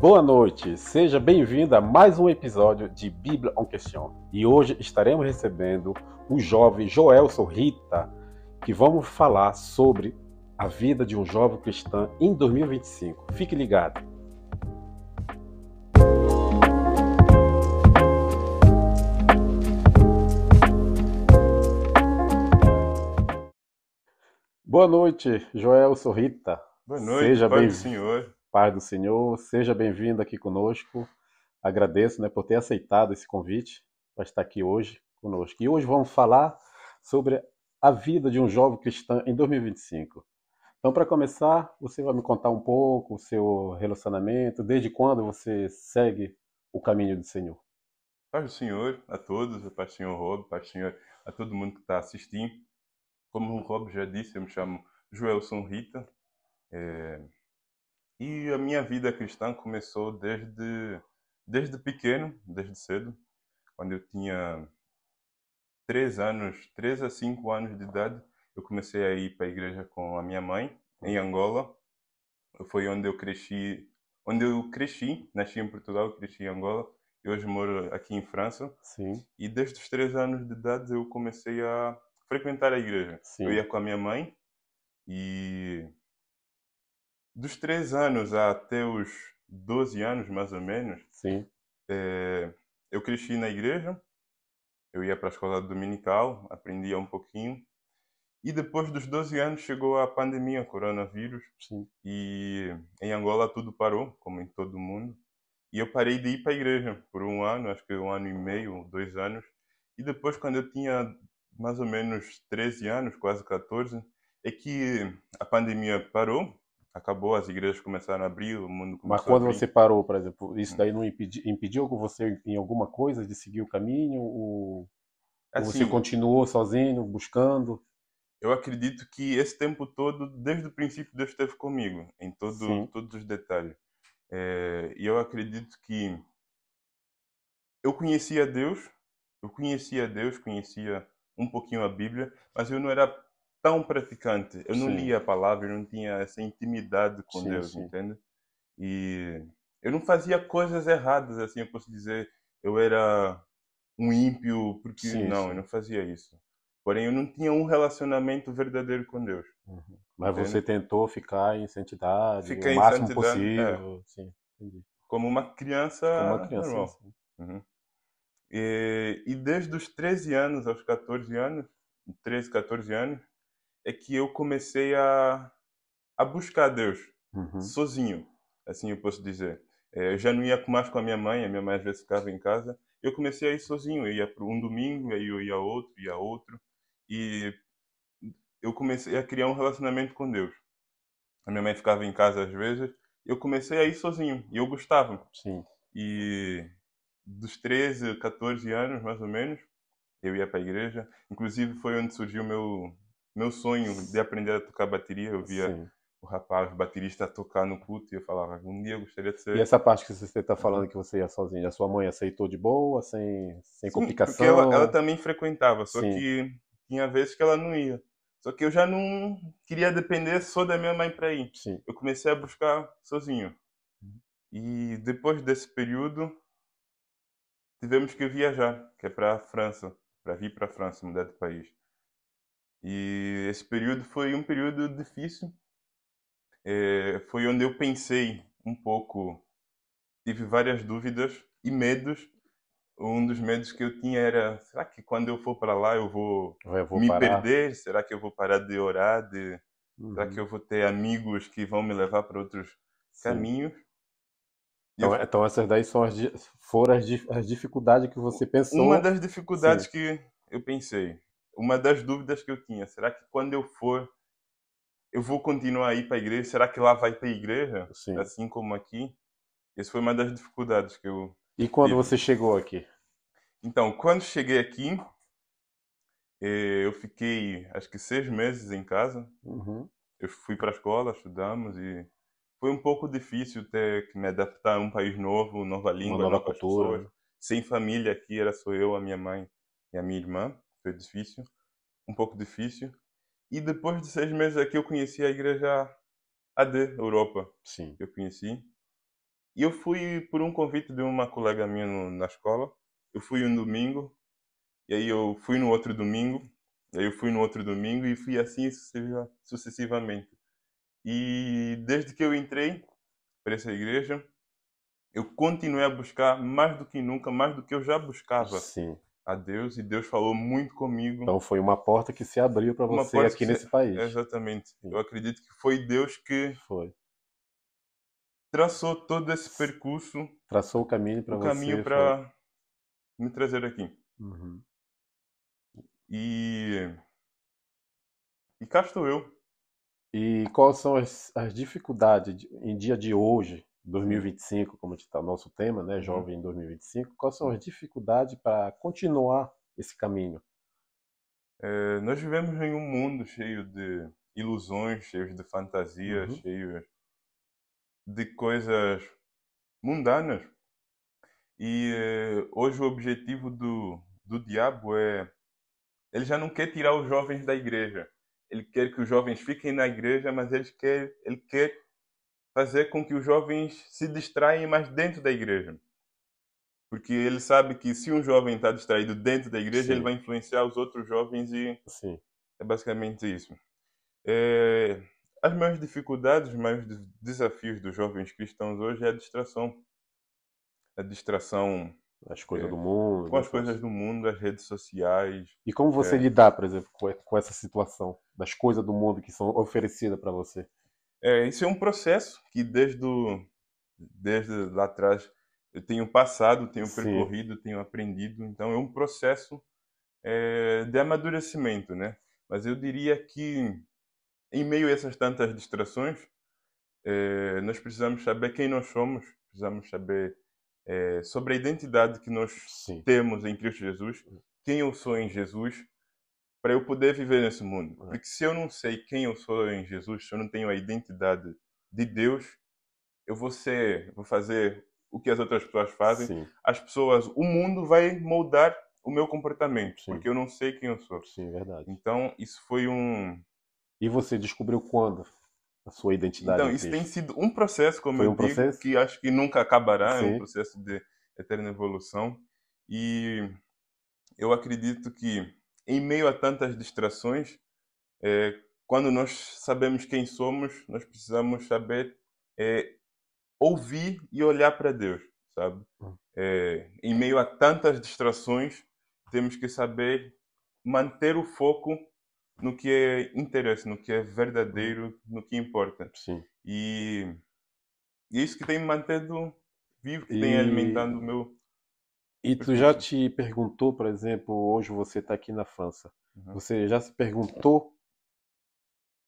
Boa noite, seja bem-vindo a mais um episódio de Bíblia en Question. E hoje estaremos recebendo o jovem Joelson Rita, que vamos falar sobre a vida de um jovem cristão em 2025. Fique ligado. Boa noite, Joelson Rita. Boa noite, Seja Pai do bem-vindo. Senhor. Pai do Senhor, seja bem-vindo aqui conosco. Agradeço, por ter aceitado esse convite para estar aqui hoje conosco. E hoje vamos falar sobre a vida de um jovem cristão em 2025. Então, para começar, você vai me contar um pouco o seu relacionamento, desde quando você segue o caminho do Senhor. Pai do Senhor a todos, Pai do Senhor Rob, Pai do Senhor a todo mundo que está assistindo. Como o Rob já disse, eu me chamo Joelson Rita. E a minha vida cristã começou desde pequeno, desde cedo, quando eu tinha 3 a 5 anos de idade. Eu comecei a ir para a igreja com a minha mãe, em Angola. Foi onde eu cresci, nasci em Portugal, cresci em Angola, e hoje moro aqui em França. Sim, E desde os 3 anos de idade eu comecei a frequentar a igreja. Eu sim, ia com a minha mãe e dos 3 anos até os 12 anos, mais ou menos, sim. eu cresci na igreja. Eu ia para a escola dominical, aprendia um pouquinho. E depois dos 12 anos chegou a pandemia, coronavírus, Sim. e em Angola tudo parou, como em todo o mundo. E eu parei de ir para a igreja por um ano, acho que 1 ano e meio, 2 anos. E depois, quando eu tinha mais ou menos 13 anos, quase 14, é que a pandemia parou, acabou, as igrejas começaram a abrir, o mundo Mas começou a quando abrir. você parou, por exemplo, isso daí não impediu você em alguma coisa de seguir o caminho? Ou você Assim, continuou sozinho, buscando? eu acredito que esse tempo todo, desde o princípio, Deus esteve comigo, em Sim, todos os detalhes. E eu acredito que eu conhecia Deus, conhecia um pouquinho a Bíblia, mas eu não era tão praticante. Eu não sim, lia a palavra, eu não tinha essa intimidade com sim, Deus, sim. entende? E eu não fazia coisas erradas, assim, eu posso dizer, eu era um ímpio, porque Sim, não, eu sim. não fazia isso. Porém, eu não tinha um relacionamento verdadeiro com Deus, Uhum. Mas você entende? tentou ficar em santidade o Fiquei em máximo santidade, possível, sim, entendi. como uma criança Como uma criança, sim, normal. sim. Uhum. E desde os 13 anos aos 14 anos, 13, 14 anos, é que eu comecei a buscar Deus, Uhum. sozinho, assim eu posso dizer. Eu já não ia mais com a minha mãe às vezes ficava em casa. Eu comecei a ir sozinho, eu ia para um domingo, aí eu ia outro, e eu comecei a criar um relacionamento com Deus. A minha mãe ficava em casa às vezes, eu comecei a ir sozinho, e eu gostava. Sim. E dos 13, 14 anos, mais ou menos, eu ia para a igreja. Inclusive foi onde surgiu o meu sonho de aprender a tocar bateria. Eu via Sim. o rapaz o baterista tocar no culto e eu falava, um dia eu gostaria de E ser. essa parte que você está falando Uhum. que você ia sozinho, a sua mãe aceitou de boa, sem Sim, porque ela complicação? também frequentava, só Sim. que tinha vezes que ela não ia. Só que eu já não queria depender só da minha mãe para ir. Sim. Eu comecei a buscar sozinho. E depois desse período, tivemos que viajar, que é para a França, para vir para a França, mudar de país. E esse período foi um período difícil. Foi onde eu pensei um pouco, tive várias dúvidas e medos. Um dos medos que eu tinha era: será que quando eu for para lá eu vou Eu vou me parar. perder? Será que eu vou parar de orar? Será que Uhum. eu vou ter amigos que vão me levar para outros Sim. caminhos? E Então, então essas daí são foram as dificuldades que você uma pensou. das Sim. dificuldades que eu pensei, uma das dúvidas que eu tinha: será que quando eu for, eu vou continuar a ir para a igreja? Será que lá vai ter igreja? Sim. Assim como aqui? Essa foi uma das dificuldades que eu E quando tive. você chegou aqui? Então, quando cheguei aqui, eu fiquei acho que 6 meses em casa. Uhum. Eu fui para a escola, estudamos e foi um pouco difícil ter que me adaptar a um país novo, nova Uma língua, nova novas cultura, pessoas. né? Sem família aqui, era só eu, a minha mãe e a minha irmã. Foi difícil, um pouco difícil. E depois de 6 meses aqui, eu conheci a igreja AD Europa. Sim. Eu conheci. E eu fui por um convite de uma colega minha na escola. Eu fui um domingo, e aí eu fui no outro domingo, e aí eu fui no outro domingo e fui assim sucessivamente. E desde que eu entrei para essa igreja, eu continuei a buscar mais do que nunca, mais do que eu já buscava Sim. a Deus, e Deus falou muito comigo. Então foi uma porta que se abriu para Uma você porta que aqui nesse país. exatamente. Sim, Eu acredito que foi Deus que foi. traçou todo esse percurso, Traçou o caminho para o caminho você, foi. para me trazer aqui. Uhum. E, e cá estou eu. E quais são as dificuldades em dia de hoje, Sim. 2025, como está o nosso tema, né, Uhum. jovem em 2025, quais são Sim. as dificuldades para continuar esse caminho? Nós vivemos em um mundo cheio de ilusões, cheio de fantasias, Uhum. cheio de coisas mundanas. E hoje o objetivo do diabo é. Ele já não quer tirar os jovens da igreja. Ele quer que os jovens fiquem na igreja, mas ele quer fazer com que os jovens se distraem mais dentro da igreja. Porque ele sabe que se um jovem está distraído dentro da igreja, ele Sim, vai influenciar os outros jovens, e sim. é basicamente isso. É, as maiores dificuldades, os maiores desafios dos jovens cristãos hoje é a distração. A distração As coisas é, do mundo, com né? as coisas do mundo, as redes sociais. E como você É, lidar, por exemplo, com essa situação das coisas do mundo que são oferecidas para você? isso é um processo que desde lá atrás eu tenho passado, tenho Sim, percorrido, tenho aprendido. Então é um processo de amadurecimento, né? Mas eu diria que em meio a essas tantas distrações, nós precisamos saber quem nós somos, precisamos saber sobre a identidade que nós sim. temos em Cristo Jesus, quem eu sou em Jesus, para eu poder viver nesse mundo. É, Porque se eu não sei quem eu sou em Jesus, se eu não tenho a identidade de Deus, vou fazer o que as outras pessoas fazem. sim, As pessoas, o mundo vai moldar o meu comportamento, sim, porque eu não sei quem eu sou. sim, verdade. Então, isso foi um. E você descobriu quando a sua identidade Então, em isso tem Cristo? sido um processo, como Foi eu um digo, processo? que acho que nunca acabará, é um Sim, processo de eterna evolução. E eu acredito que, em meio a tantas distrações, quando nós sabemos quem somos, nós precisamos saber é, ouvir e olhar para Deus, sabe? Em meio a tantas distrações, temos que saber manter o foco no que é interesse, no que é uhum, verdadeiro, no que importa. sim. E isso que tem me mantido vivo, que tem E, alimentado o meu e tu já percurso. te perguntou, por exemplo, hoje você está aqui na França. Uhum, Você já se perguntou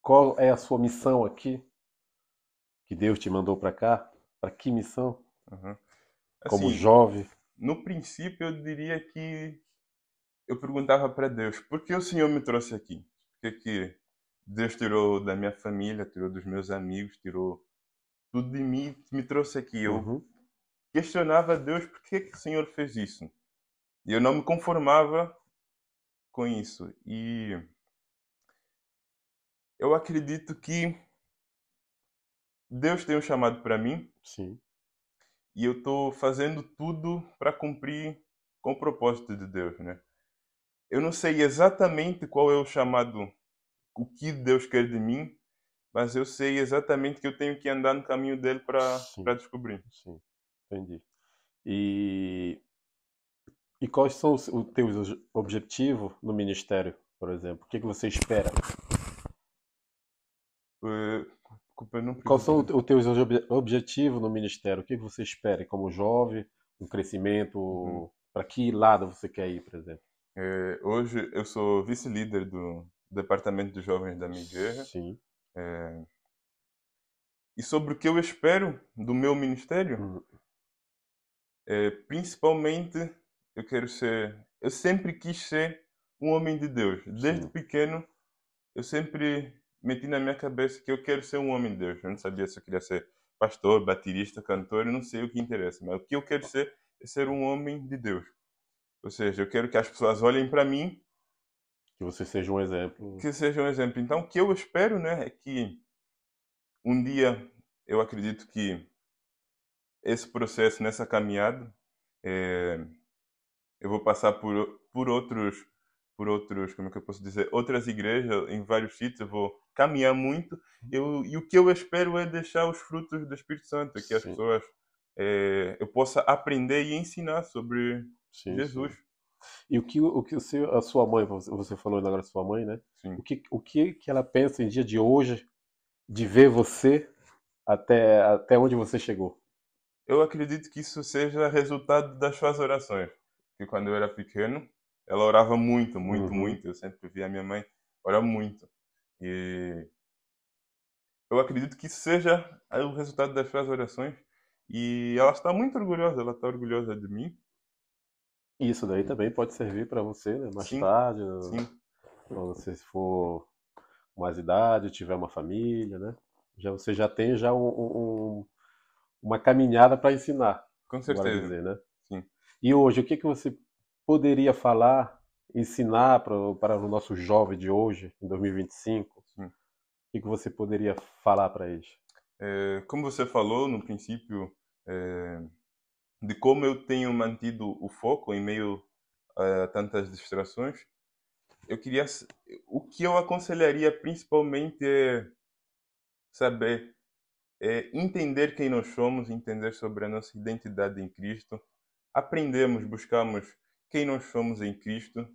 qual é a sua missão aqui? Que Deus te mandou para cá? Para que missão? uhum. Como Assim, jovem? no princípio eu diria que eu perguntava para Deus, por que o Senhor me trouxe aqui? Por que que Deus tirou da minha família, tirou dos meus amigos, tirou tudo de mim, me trouxe aqui? Eu Uhum. questionava a Deus por que que o Senhor fez isso. E eu não me conformava com isso. E eu acredito que Deus tem um chamado para mim, Sim, e eu estou fazendo tudo para cumprir com o propósito de Deus, né? Eu não sei exatamente qual é o chamado, o que Deus quer de mim, mas eu sei exatamente que eu tenho que andar no caminho dele para sim, descobrir. sim. Entendi. E, e quais são os teus objetivos no ministério, por exemplo? O que que você espera? Eh, Desculpa, eu não Quais percebi. são os teus objetivos no ministério? O que que você espera como jovem? Um Uhum. crescimento? Para que lado você quer ir, por exemplo? Hoje eu sou vice-líder do departamento de jovens da minha igreja. Sim. E sobre o que eu espero do meu ministério, Hum, principalmente eu quero ser. Eu sempre quis ser um homem de Deus. Desde sim. pequeno, eu sempre meti na minha cabeça que eu quero ser um homem de Deus. Eu não sabia se eu queria ser pastor, baterista, cantor, eu não sei o que interessa, mas o que eu quero ser é ser um homem de Deus. Ou seja, eu quero que as pessoas olhem para mim, Que você seja um exemplo. que seja um exemplo. Então, o que eu espero, né, é que um dia eu acredito que esse processo, nessa caminhada, eh, eu vou passar por outros, como é que eu posso dizer, outras igrejas em vários sítios, eu vou caminhar muito, e o que eu espero é deixar os frutos do Espírito Santo, que as Sim, pessoas, eu possa aprender e ensinar sobre sim, Jesus. sim. E a sua mãe, você falou agora da sua mãe, né? Sim. O que ela pensa em dia de hoje de ver você até onde você chegou? Eu acredito que isso seja resultado das suas orações. Porque quando eu era pequeno, ela orava muito, muito, Uhum. muito. Eu sempre via a minha mãe orar muito. E eu acredito que isso seja o resultado das suas orações. E ela está muito orgulhosa, ela está orgulhosa de mim. E isso daí também pode servir para você, né? Mais Sim, tarde, sim, quando você for com mais idade, tiver uma família, né? Você já tem já uma caminhada para ensinar, com bora certeza. dizer, né? Sim. E hoje, o que que você poderia falar, ensinar para o nosso jovem de hoje, em 2025? Sim. O que que você poderia falar para eles? Como você falou no princípio, é, de como eu tenho mantido o foco em meio a tantas distrações, eu queria. O que eu aconselharia principalmente é saber, entender quem nós somos, entender sobre a nossa identidade em Cristo, aprendemos, buscamos quem nós somos em Cristo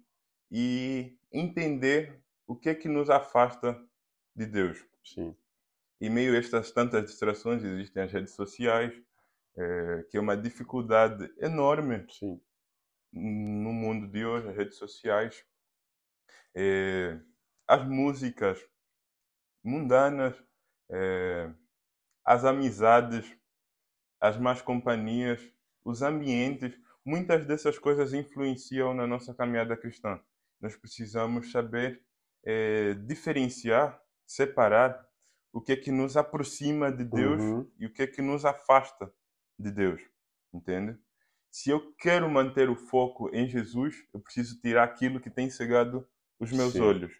e entender o que é que nos afasta de Deus. Sim, Em meio a estas tantas distrações, existem as redes sociais, que é uma dificuldade enorme sim. no mundo de hoje, as redes sociais, eh, as músicas mundanas, eh, as amizades, as más companhias, os ambientes, muitas dessas coisas influenciam na nossa caminhada cristã. Nós precisamos saber diferenciar, separar o que é que nos aproxima de Deus Uhum. e o que é que nos afasta de Deus, entende? Se eu quero manter o foco em Jesus, eu preciso tirar aquilo que tem cegado os meus Sim, olhos.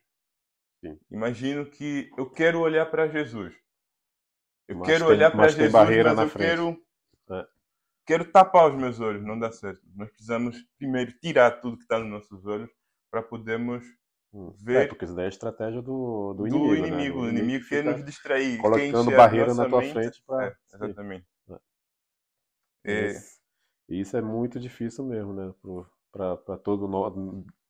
sim. Imagino que eu quero olhar para Jesus. Eu Mas quero tem, olhar para mas tem Jesus, barreira mas na eu frente. quero É. quero tapar os meus olhos, não dá certo. Nós precisamos primeiro tirar tudo que está nos nossos olhos para podermos ver Porque isso daí é a estratégia do do inimigo, né? inimigo. Do O inimigo que inimigo quer fica nos distrair, quer colocando encher a barreira na nossa tua mente. frente para. É, exatamente. É, E isso é muito difícil mesmo, né? Para todo nós,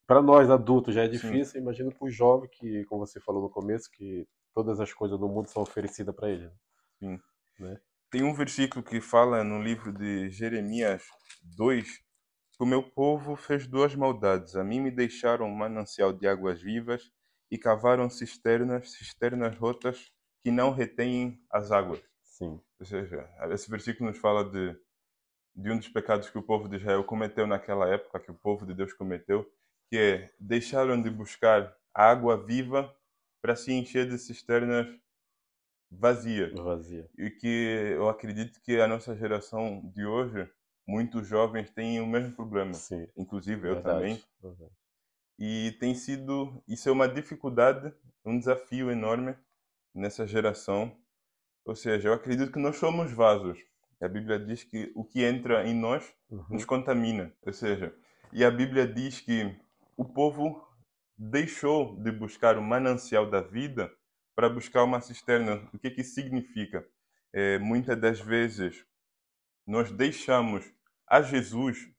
para nós adultos já é sim, difícil. Imagina para o jovem que, como você falou no começo, que todas as coisas do mundo são oferecidas para ele, sim. né? Tem um versículo que fala no livro de Jeremias 2 que o meu povo fez duas maldades. A mim me deixaram um manancial de águas vivas e cavaram cisternas, cisternas rotas que não retêm as águas. Sim. Ou seja, esse versículo nos fala de um dos pecados que o povo de Israel cometeu naquela época, que o povo de Deus cometeu, que é deixaram de buscar a água viva para se encher de cisternas vazias. Vazia. E que eu acredito que a nossa geração de hoje, muitos jovens têm o mesmo problema, Sim. inclusive eu Verdade. também. Verdade. E tem sido, isso é uma dificuldade, um desafio enorme nessa geração. Ou seja, eu acredito que nós somos vasos. A Bíblia diz que o que entra em nós nos Uhum. contamina. Ou seja, e a Bíblia diz que o povo deixou de buscar o manancial da vida para buscar uma cisterna. O que que isso significa? Muitas das vezes nós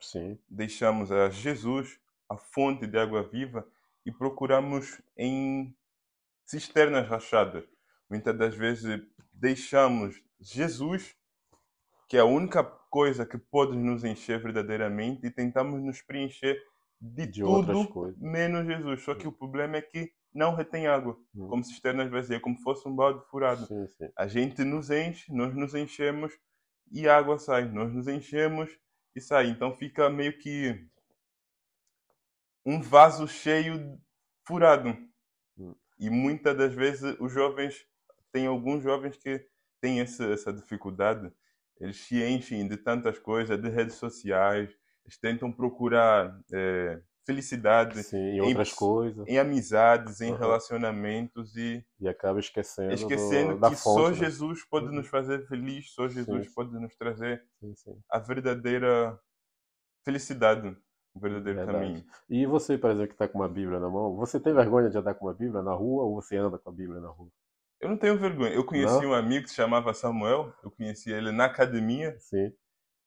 Sim. deixamos a Jesus, a fonte de água viva, e procuramos em cisternas rachadas. Muitas das vezes deixamos Jesus, que é a única coisa que pode nos encher verdadeiramente, e tentamos nos preencher de De outras tudo coisas. menos Jesus. Só que o problema é que não retém água, Hum. como cisternas vazias, como se fosse um balde furado. Sim, sim. A gente nos enche, nós nos enchemos e a água sai. Nós nos enchemos e sai. Então fica meio que um vaso cheio furado. Hum. E muitas das vezes os jovens, tem alguns jovens que têm essa dificuldade. Eles se enchem de tantas coisas, de redes sociais, eles tentam procurar felicidade sim, em em, outras coisas. em amizades, em Aham. relacionamentos e E acaba esquecendo esquecendo da que só fonte, né? Jesus pode Uhum. nos fazer feliz, só Sim, Jesus pode nos trazer sim, sim. a verdadeira felicidade, o verdadeiro Verdade. caminho. E você, por exemplo, que está com uma Bíblia na mão, você tem vergonha de andar com uma Bíblia na rua ou você anda com a Bíblia na rua? Eu não tenho vergonha. Eu conheci Não? um amigo que se chamava Samuel, eu conheci ele na academia, Sim.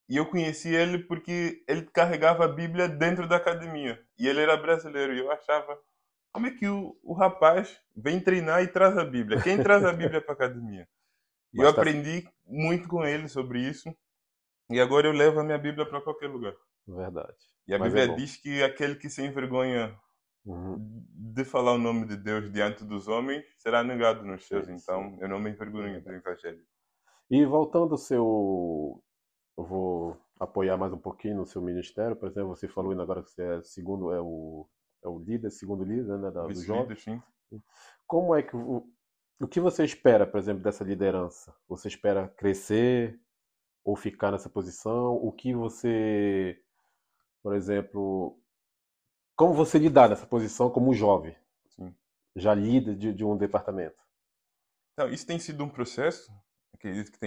e eu conheci ele porque ele carregava a Bíblia dentro da academia. E ele era brasileiro, e eu achava, como é que o rapaz vem treinar e traz a Bíblia? Quem traz a Bíblia para a academia? E eu Mas tá. aprendi muito com ele sobre isso, e agora eu levo a minha Bíblia para qualquer lugar. Verdade. E a Mas é Bíblia bom. diz que aquele que se envergonha Uhum. de falar o nome de Deus diante dos homens será negado nos céus. Sim, sim. Então, eu não me É envergonho do verdade. Evangelho. E voltando ao seu. Eu vou apoiar mais um pouquinho no seu ministério. Por exemplo, você falou ainda agora que você é segundo, é o líder, segundo líder, né, do jovem. Vice-líder, sim. Como é que o que você espera, por exemplo, dessa liderança? Você espera crescer ou ficar nessa posição? O que você, por exemplo, como você lidar nessa posição como um jovem, Sim. já líder de um departamento? Então, isso tem sido um processo, acredito que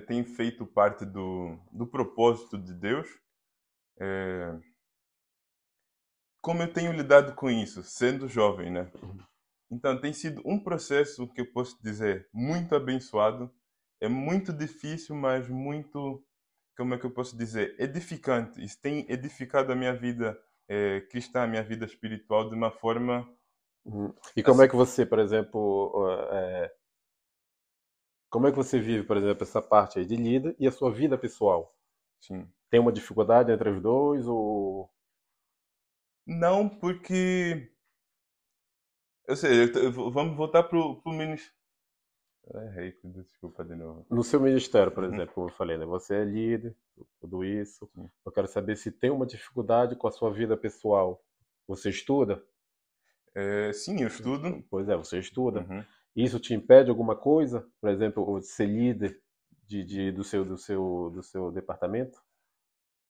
tem feito parte do propósito de Deus. É, como eu tenho lidado com isso, sendo jovem, né? Então, tem sido um processo que eu posso dizer muito abençoado. É muito difícil, mas muito, como é que eu posso dizer, edificante. Isso tem edificado a minha vida cristã, a minha vida espiritual de uma forma Uhum. E como é assim, que você, por exemplo, como é que você vive, por exemplo, essa parte aí de líder e a sua vida pessoal? sim. Tem uma dificuldade entre os dois ou Não, porque, ou seja, vamos voltar pro ministério. Errei, desculpa de novo. no seu ministério, por Uhum, exemplo, como eu falei, né? Você é líder, tudo isso. sim. Eu quero saber se tem uma dificuldade com a sua vida pessoal. Você estuda? Sim, eu estudo. Pois é, você estuda. Uhum. Isso te impede alguma coisa? Por exemplo, de ser líder do seu departamento?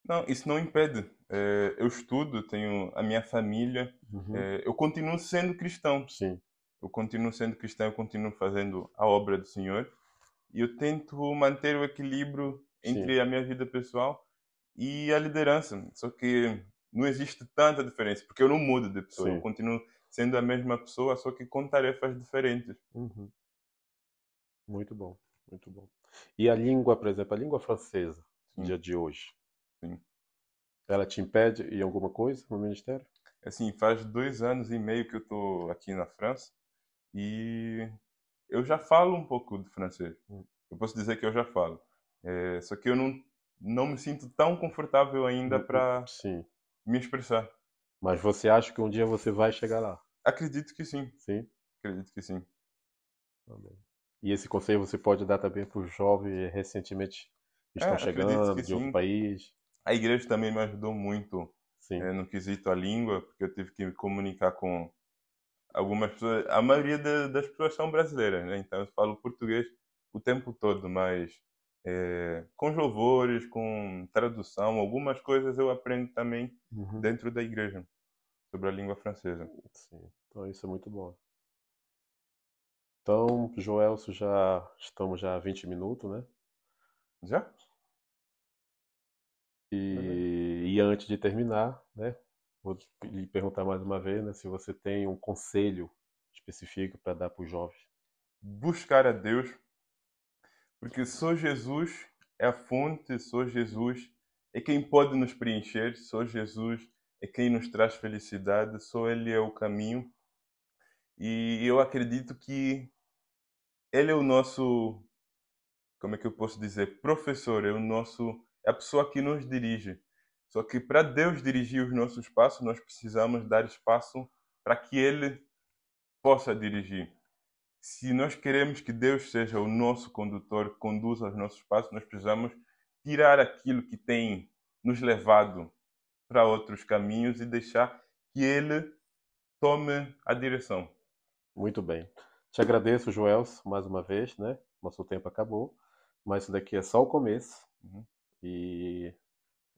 Não, isso não impede. Eu estudo, tenho a minha família. Uhum. Eu continuo sendo cristão. Sim, Eu continuo sendo cristão, eu continuo fazendo a obra do Senhor. E eu tento manter o equilíbrio sim. entre a minha vida pessoal e a liderança. Só que não existe tanta diferença, porque eu não mudo de pessoa. Eu Sim. continuo sendo a mesma pessoa, só que com tarefas diferentes. Uhum. Muito bom, muito bom. E a língua, por exemplo, a língua francesa, no Sim, dia de hoje, sim. ela te impede em alguma coisa no ministério? Assim, faz 2 anos e meio que eu estou aqui na França e eu já falo um pouco de francês. Hum, Eu posso dizer que eu já falo. Só que eu não me sinto tão confortável ainda para sim. me expressar. Mas você acha que um dia você vai chegar lá? Acredito que sim. Sim? Acredito que sim. Amém. E esse conselho você pode dar também para os jovens recentemente que estão Acredito chegando que de outro sim. país? A igreja também me ajudou muito Sim, no quesito a língua, porque eu tive que me comunicar com algumas pessoas. A maioria das pessoas são brasileiras, né? Então eu falo português o tempo todo, mas com louvores, com tradução, algumas coisas eu aprendo também uhum, dentro da igreja sobre a língua francesa. sim. Então isso é muito bom. Então, Joelso, já estamos já há 20 minutos, né? Já? Beleza. E antes de terminar, né, vou lhe perguntar mais uma vez, né, se você tem um conselho específico para dar para o jovem. Buscar a Deus, porque só Jesus é a fonte, só Jesus é quem pode nos preencher, só Jesus é quem nos traz felicidade, só Ele é o caminho. E eu acredito que Ele é o nosso, como é que eu posso dizer, professor, é a pessoa que nos dirige. Só que para Deus dirigir os nossos passos, nós precisamos dar espaço para que Ele possa dirigir. Se nós queremos que Deus seja o nosso condutor, que conduza os nossos passos, nós precisamos tirar aquilo que tem nos levado para outros caminhos e deixar que Ele tome a direção. Muito bem. Te agradeço, Joelso, mais uma vez, né? Nosso tempo acabou, mas isso daqui é só o começo Uhum. e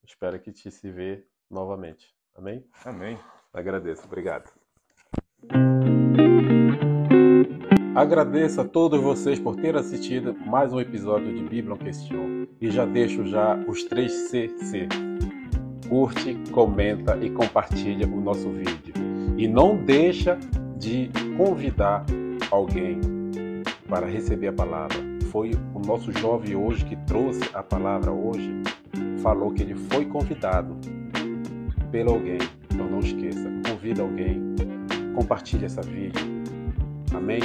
espero que te se vê novamente. Amém? Amém. Agradeço, obrigado. Agradeço a todos vocês por terem assistido mais um episódio de Bíblia em Questão. E já deixo os 3 CC. Curte, comenta e compartilha o nosso vídeo. E não deixa de convidar alguém para receber a palavra. Foi o nosso jovem hoje que trouxe a palavra hoje, falou que ele foi convidado por alguém. Então não esqueça, convida alguém, compartilha esse vídeo. Amém?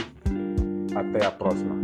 Até a próxima.